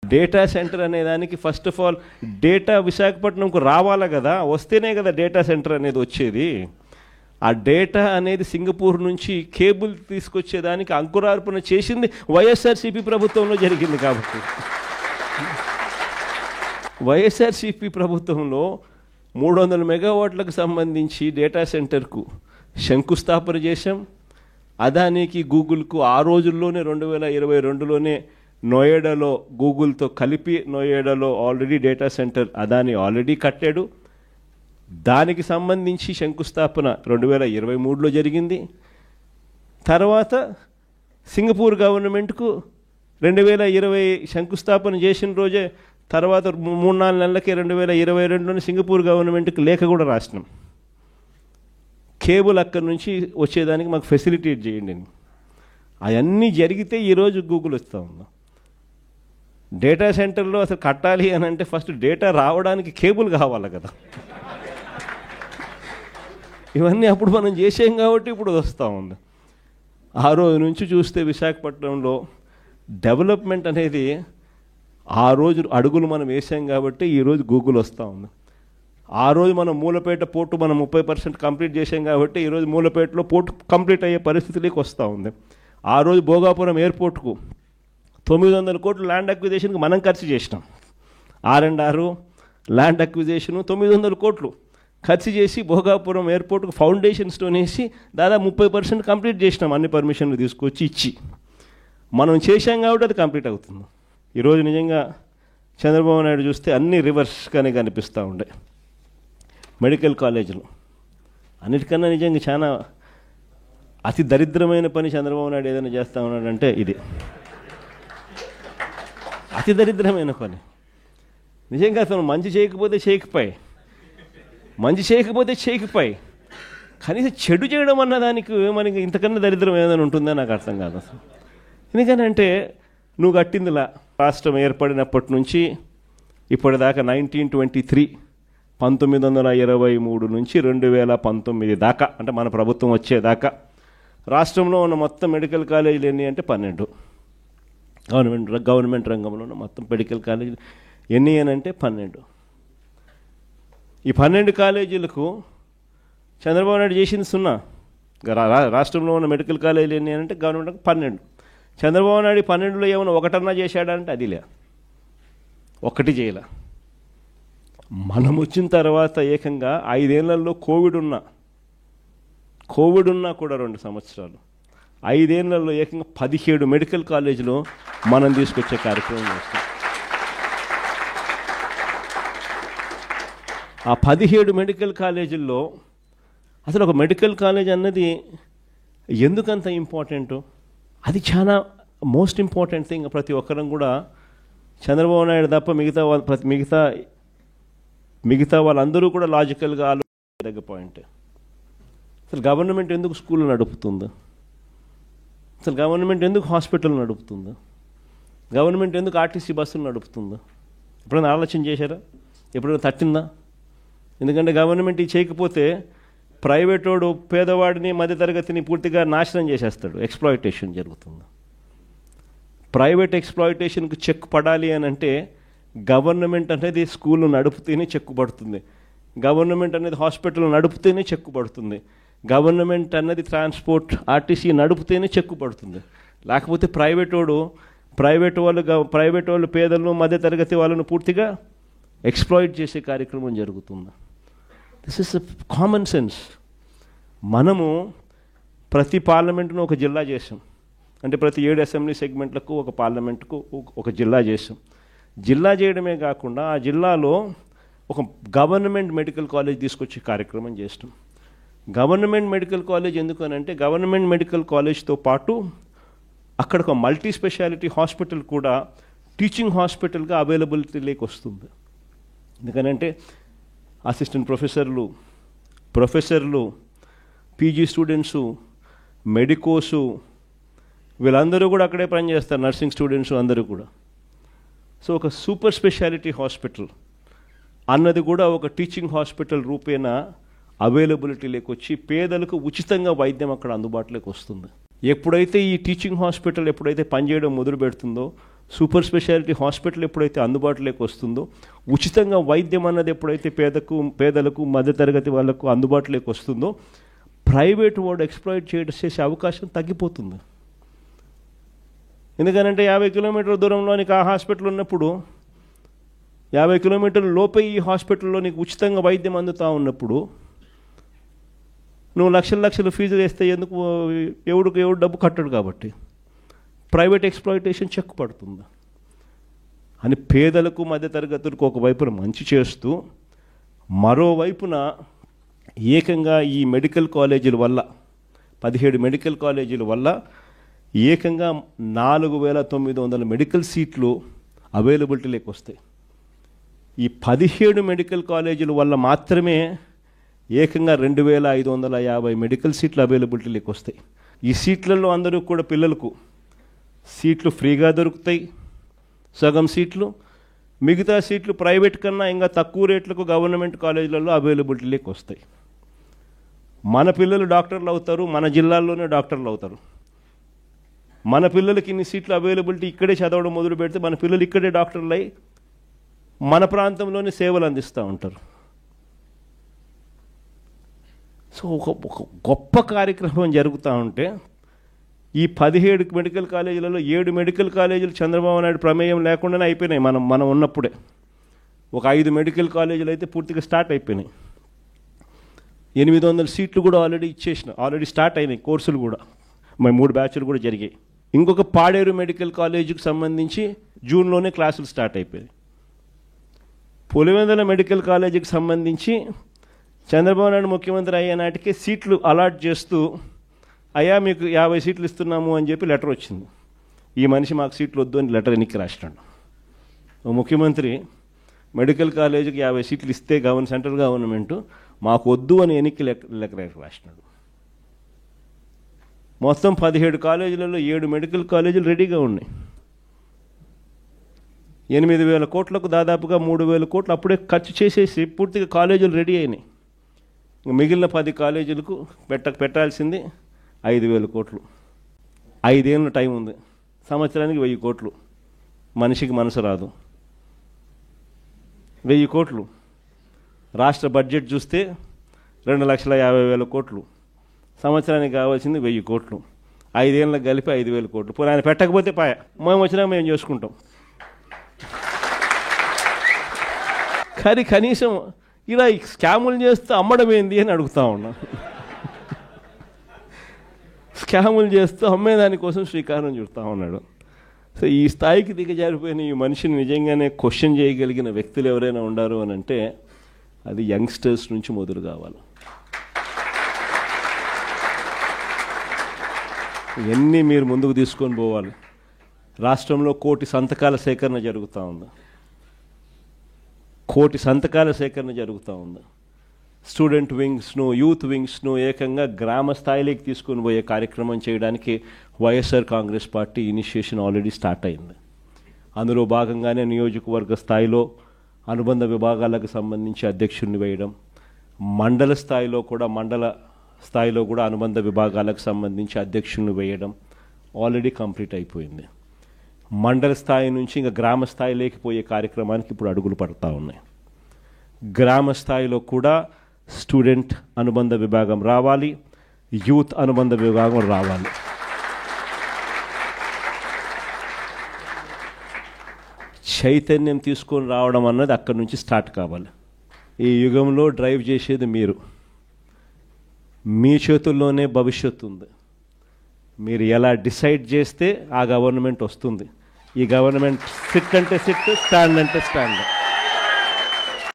Data centre అనే దానికి first of all data విశాఖపట్నంకు రావాలా కదా, వస్తేనే కదా డేటా సెంటర్ అనేది వచ్చేది. ఆ డేటా అనేది సింగపూర్ నుంచి కేబుల్ తీసుకొచ్చేదానికి అంకురార్పణ చేసింది వైఎస్ఆర్సీపీ ప్రభుత్వంలో జరిగింది. కాబట్టి వైఎస్ఆర్సీపీ ప్రభుత్వంలో 300 మెగావాట్లకు సంబంధించి డేటా సెంటర్కు శంకుస్థాపన చేశాం. అదానికి గూగుల్కు ఆ రోజుల్లోనే 2022లోనే నోయిడాలో గూగుల్తో కలిపి నోయిడాలో already data centre Adani already కట్టాడు. దానికి సంబంధించి శంకుస్థాపన 2023లో జరిగింది. తర్వాత సింగపూర్ గవర్నమెంట్కు 2020 శంకుస్థాపన చేసిన రోజే తర్వాత 3-4 నెలలకే 2022లోనే సింగపూర్ గవర్నమెంట్కి లేఖ కూడా రాసినాం. కేబుల్ అక్కడి నుంచి వచ్చేదానికి మాకు ఫెసిలిటేట్ చేయండి అని. అవన్నీ జరిగితే ఈరోజు గూగుల్ వస్తూ ఉందాం. డేటా సెంటర్లో అసలు కట్టాలి అని అంటే ఫస్ట్ డేటా రావడానికి కేబుల్ కావాలి కదా. ఇవన్నీ అప్పుడు మనం చేసాం కాబట్టి ఇప్పుడు వస్తూ ఉంది. ఆ రోజు నుంచి చూస్తే విశాఖపట్నంలో డెవలప్మెంట్ అనేది ఆ రోజు అడుగులు మనం వేసాం కాబట్టి ఈరోజు గూగుల్ వస్తూ ఉంది. ఆ రోజు మనం మూలపేట పోర్టు మనం 30% కంప్లీట్ చేసాం కాబట్టి ఈరోజు మూలపేటలో పోర్టు కంప్లీట్ అయ్యే పరిస్థితిలోకి వస్తూ ఉంది. ఆ రోజు భోగాపురం ఎయిర్పోర్ట్కు 900 కోట్లు ల్యాండ్ అక్విజిషన్కి మనం ఖర్చు చేసినాం. R&R ల్యాండ్ అక్విజిషన్ 900 కోట్లు ఖర్చు చేసి భోగాపురం ఎయిర్పోర్ట్కు ఫౌండేషన్ స్టోన్ వేసి దాదాపు 30% కంప్లీట్ చేసినాం. అన్ని పర్మిషన్లు తీసుకొచ్చి ఇచ్చి మనం చేశాం కాబట్టి అది కంప్లీట్ అవుతుంది. ఈరోజు నిజంగా చంద్రబాబు నాయుడు చూస్తే అన్ని రివర్స్గానే కనిపిస్తూ ఉండే. మెడికల్ కాలేజీలు అన్నిటికన్నా నిజంగా చాలా అతి దరిద్రమైన పని చంద్రబాబు నాయుడు ఏదైనా చేస్తూ ఉన్నాడంటే ఇది అతి దరిద్రమైన పని. నిజంగా అతను మంచి చేయకపోతే చేయకపోయి కనీసం చెడు చేయడం అన్న దానికి మనకి ఇంతకన్నా దరిద్రం ఏదైనా ఉంటుందో నాకు అర్థం కాదు అసలు. ఎందుకనంటే నువ్వు కట్టిందిలా రాష్ట్రం ఏర్పడినప్పటి నుంచి ఇప్పటిదాకా 1923 1923 నుంచి 2019 దాకా అంటే మన ప్రభుత్వం వచ్చేదాకా రాష్ట్రంలో ఉన్న మొత్తం మెడికల్ కాలేజీలు ఎన్ని అంటే 12. గవర్నమెంట్ రంగంలో ఉన్న మొత్తం మెడికల్ కాలేజీలు ఎన్ని అని అంటే 12. ఈ 12 కాలేజీలకు చంద్రబాబు నాయుడు చేసింది 0. రాష్ట్రంలో ఉన్న మెడికల్ కాలేజీలు ఎన్ని అని అంటే గవర్నమెంట్ 12. చంద్రబాబు నాయుడు 12లో ఏమైనా ఒకటన్నా చేశాడంటే అది లే, ఒక్కటి చేయలే. మనం వచ్చిన తర్వాత ఏకంగా 5 ఏళ్లలో కోవిడ్ ఉన్నా కూడా 2 సంవత్సరాలు 5 ఏళ్లలో ఏకంగా 17 మెడికల్ కాలేజీలు మనం తీసుకొచ్చే కార్యక్రమం చేస్తాం. ఆ 17 మెడికల్ కాలేజీల్లో అసలు ఒక మెడికల్ కాలేజ్ అన్నది ఎందుకంత ఇంపార్టెంటు, అది చాలా మోస్ట్ ఇంపార్టెంట్ థింగ్. ప్రతి ఒక్కరం కూడా చంద్రబాబు నాయుడు తప్ప మిగతా వాళ్ళందరూ కూడా లాజికల్గా ఆలోచించదగ్గ పాయింట్. అసలు గవర్నమెంట్ ఎందుకు స్కూల్ నడుపుతుంది, అసలు గవర్నమెంట్ ఎందుకు హాస్పిటల్ నడుపుతుంది, గవర్నమెంట్ ఎందుకు ఆర్టీసీ బస్సులు నడుపుతుంది? ఎప్పుడైనా ఆలోచన చేశారా? ఎప్పుడైనా తట్టిందా? ఎందుకంటే గవర్నమెంట్ ఇది చేయకపోతే ప్రైవేట్ వాడు పేదవాడిని మధ్యతరగతిని పూర్తిగా నాశనం చేసేస్తాడు. ఎక్స్ప్లాయిటేషన్ జరుగుతుంది. ప్రైవేట్ ఎక్స్ప్లాయిటేషన్కి చెక్ పడాలి అని అంటే గవర్నమెంట్ అనేది స్కూల్ నడుపుతేనే చెక్కు పడుతుంది, గవర్నమెంట్ అనేది హాస్పిటల్ నడుపుతేనే చెక్కు పడుతుంది, గవర్నమెంట్ అన్నది ట్రాన్స్పోర్ట్ ఆర్టీసీ నడుపుతేనే చెక్కు పడుతుంది. లేకపోతే ప్రైవేట్ వాళ్ళు పేదలను మధ్యతరగతి వాళ్ళను పూర్తిగా ఎక్స్ప్లాయిట్ చేసే కార్యక్రమం జరుగుతుంది. This is common sense. మనము ప్రతి పార్లమెంటును ఒక జిల్లా చేసాం, అంటే ప్రతి 7 అసెంబ్లీ సెగ్మెంట్లకు ఒక పార్లమెంటుకు ఒక జిల్లా చేసాం. జిల్లా చేయడమే కాకుండా ఆ జిల్లాలో ఒక గవర్నమెంట్ మెడికల్ కాలేజ్ తీసుకొచ్చే కార్యక్రమం చేస్తాం. గవర్నమెంట్ మెడికల్ కాలేజ్ ఎందుకు అని అంటే గవర్నమెంట్ మెడికల్ కాలేజ్తో పాటు అక్కడ ఒక మల్టీ స్పెషాలిటీ హాస్పిటల్ కూడా టీచింగ్ హాస్పిటల్గా అవైలబిలిటీలోకి వస్తుంది. ఎందుకనంటే అసిస్టెంట్ ప్రొఫెసర్లు పీజీ స్టూడెంట్సు మెడికోసు వీళ్ళందరూ కూడా అక్కడే పనిచేస్తారు, నర్సింగ్ స్టూడెంట్స్ అందరూ కూడా. సో ఒక సూపర్ స్పెషాలిటీ హాస్పిటల్ అన్నది కూడా ఒక టీచింగ్ హాస్పిటల్ రూపేణ అవైలబిలిటీలోకి వచ్చి పేదలకు ఉచితంగా వైద్యం అక్కడ అందుబాటులోకి వస్తుంది. ఎప్పుడైతే ఈ టీచింగ్ హాస్పిటల్ పనిచేయడం మొదలు పెడుతుందో సూపర్ స్పెషాలిటీ హాస్పిటల్ ఎప్పుడైతే అందుబాటులోకి వస్తుందో, ఉచితంగా వైద్యం అన్నది ఎప్పుడైతే పేదలకు మధ్యతరగతి వాళ్ళకు అందుబాటులోకి వస్తుందో, ప్రైవేట్ వాడు ఎక్స్ప్లాయిట్ చేసే అవకాశం తగ్గిపోతుంది. ఎందుకనంటే 50 కిలోమీటర్ల దూరంలో నీకు ఆ హాస్పిటల్ ఉన్నప్పుడు, 50 కిలోమీటర్ల లోపే ఈ హాస్పిటల్లో నీకు ఉచితంగా వైద్యం అందుతూ ఉన్నప్పుడు నువ్వు లక్షల ఫీజులు వేస్తే ఎందుకు? ఎవడు డబ్బు కట్టడు కాబట్టి ప్రైవేట్ ఎక్స్ప్లాయిటేషన్ చెక్ పడుతుంది అని పేదలకు మధ్యతరగతులకు ఒకవైపున మంచి చేస్తూ, మరోవైపున ఏకంగా ఈ మెడికల్ కాలేజీల వల్ల 17 మెడికల్ కాలేజీల వల్ల ఏకంగా 4,900 మెడికల్ సీట్లు అవైలబిలిటీలోకి వస్తాయి. ఈ 17 మెడికల్ కాలేజీల వల్ల మాత్రమే ఏకంగా 2,550 మెడికల్ సీట్లు అవైలబిలిటీలోకి వస్తాయి. ఈ సీట్లలో అందరూ కూడా పిల్లలకు సీట్లు ఫ్రీగా దొరుకుతాయి, సగం సీట్లు. మిగతా సీట్లు ప్రైవేట్ కన్నా ఇంకా తక్కువ రేట్లకు గవర్నమెంట్ కాలేజీలలో అవైలబిలిటీలోకి వస్తాయి. మన పిల్లలు డాక్టర్లు అవుతారు, మన జిల్లాల్లోనే డాక్టర్లు అవుతారు. మన పిల్లలకి ఇన్ని సీట్లు అవైలబిలిటీ ఇక్కడే చదవడం మొదలు పెడితే మన పిల్లలు ఇక్కడే డాక్టర్లు అయి మన ప్రాంతంలోనే సేవలు అందిస్తూ ఉంటారు. సో ఒక గొప్ప కార్యక్రమం జరుగుతూ ఉంటే ఈ 17 మెడికల్ కాలేజీలలో 7 మెడికల్ కాలేజీలు చంద్రబాబు నాయుడు ప్రమేయం లేకుండానే అయిపోయినాయి. మనం ఉన్నప్పుడే ఒక 5 మెడికల్ కాలేజీలు అయితే పూర్తిగా స్టార్ట్ అయిపోయినాయి. 800 సీట్లు కూడా ఆల్రెడీ స్టార్ట్ అయినాయి. కోర్సులు కూడా 3 బ్యాచ్లు కూడా జరిగాయి. ఇంకొక పాడేరు మెడికల్ కాలేజీకి సంబంధించి జూన్లోనే క్లాసులు స్టార్ట్ అయిపోయాయి. పులివెందుల మెడికల్ కాలేజీకి సంబంధించి చంద్రబాబు నాయుడు ముఖ్యమంత్రి అయ్యే నాటికి సీట్లు అలాట్ చేస్తూ, అయ్యా మీకు 50 సీట్లు ఇస్తున్నాము అని చెప్పి లెటర్ వచ్చింది. ఈ మనిషి మాకు సీట్లు వద్దు అని లెటర్ ఎన్నిక రాసినాడు. ముఖ్యమంత్రి మెడికల్ కాలేజీకి 50 సీట్లు ఇస్తే సెంట్రల్ గవర్నమెంట్ మాకు వద్దు అని ఎన్నిక లెటర్ రాసినాడు. మొత్తం 17 కాలేజీలలో 7 మెడికల్ కాలేజీలు రెడీగా ఉన్నాయి. 8,000 కోట్లకు దాదాపుగా 3,000 కోట్లు అప్పుడే ఖర్చు చేసేసి పూర్తిగా కాలేజీలు రెడీ అయినాయి. మిగిలిన 10 కాలేజీలకు పెట్టాల్సింది 5,000 కోట్లు. 5 ఏళ్ళ టైం ఉంది. సంవత్సరానికి 1,000 కోట్లు. మనిషికి మనసు రాదు. 1,000 కోట్లు. రాష్ట్ర బడ్జెట్ చూస్తే 2,50,000 కోట్లు. సంవత్సరానికి కావాల్సింది 1,000 కోట్లు. 5 ఏళ్ళకి కలిపి 5,000 కోట్లు. పోనీ ఆయన పెట్టకపోతే పాయ, మేము వచ్చినా మేము చేసుకుంటాం. కానీ కనీసం ఇలా స్కాములు చేస్తూ అమ్మడం ఏంది అని అడుగుతా ఉన్నాం. స్కాములు చేస్తూ అమ్మేదానికోసం శ్రీకారం చుడతా ఉన్నాడు. సో ఈ స్థాయికి దిగజారిపోయిన ఈ మనిషిని నిజంగానే క్వశ్చన్ చేయగలిగిన వ్యక్తులు ఎవరైనా ఉండారు అని అంటే అది యంగ్స్టర్స్ నుంచి మొదలు కావాలి. ఇవన్నీ మీరు ముందుకు తీసుకొని పోవాలి. రాష్ట్రంలో 1 కోటి సంతకాల సేకరణ జరుగుతూ ఉంది. 1 కోటి సంతకాల సేకరణ జరుగుతూ ఉంది. స్టూడెంట్ వింగ్స్ను, యూత్ వింగ్స్ను ఏకంగా గ్రామ స్థాయిలోకి తీసుకొని పోయే కార్యక్రమం చేయడానికి YSR Congress party initiation already start అయింది. అందులో భాగంగానే నియోజకవర్గ స్థాయిలో అనుబంధ విభాగాలకు సంబంధించి అధ్యక్షుడిని వేయడం, మండల స్థాయిలో కూడా అనుబంధ విభాగాలకు సంబంధించి అధ్యక్షుడిని వేయడం ఆల్రెడీ కంప్లీట్ అయిపోయింది. మండల స్థాయి నుంచి ఇంకా గ్రామ స్థాయిలోకి పోయే కార్యక్రమానికి ఇప్పుడు అడుగులు పడుతూ ఉన్నాయి. గ్రామ స్థాయిలో కూడా స్టూడెంట్ అనుబంధ విభాగం రావాలి, యూత్ అనుబంధ విభాగం రావాలి. చైతన్యం తీసుకొని రావడం అన్నది అక్కడి నుంచి స్టార్ట్ కావాలి. ఈ యుగంలో డ్రైవ్ చేసేది మీరు. మీ చేతుల్లోనే భవిష్యత్తు ఉంది. మీరు ఎలా డిసైడ్ చేస్తే ఆ గవర్నమెంట్ వస్తుంది. ఈ గవర్నమెంట్ సిట్ అంటే సిట్, స్టాండ్ అంటే స్టాండ్.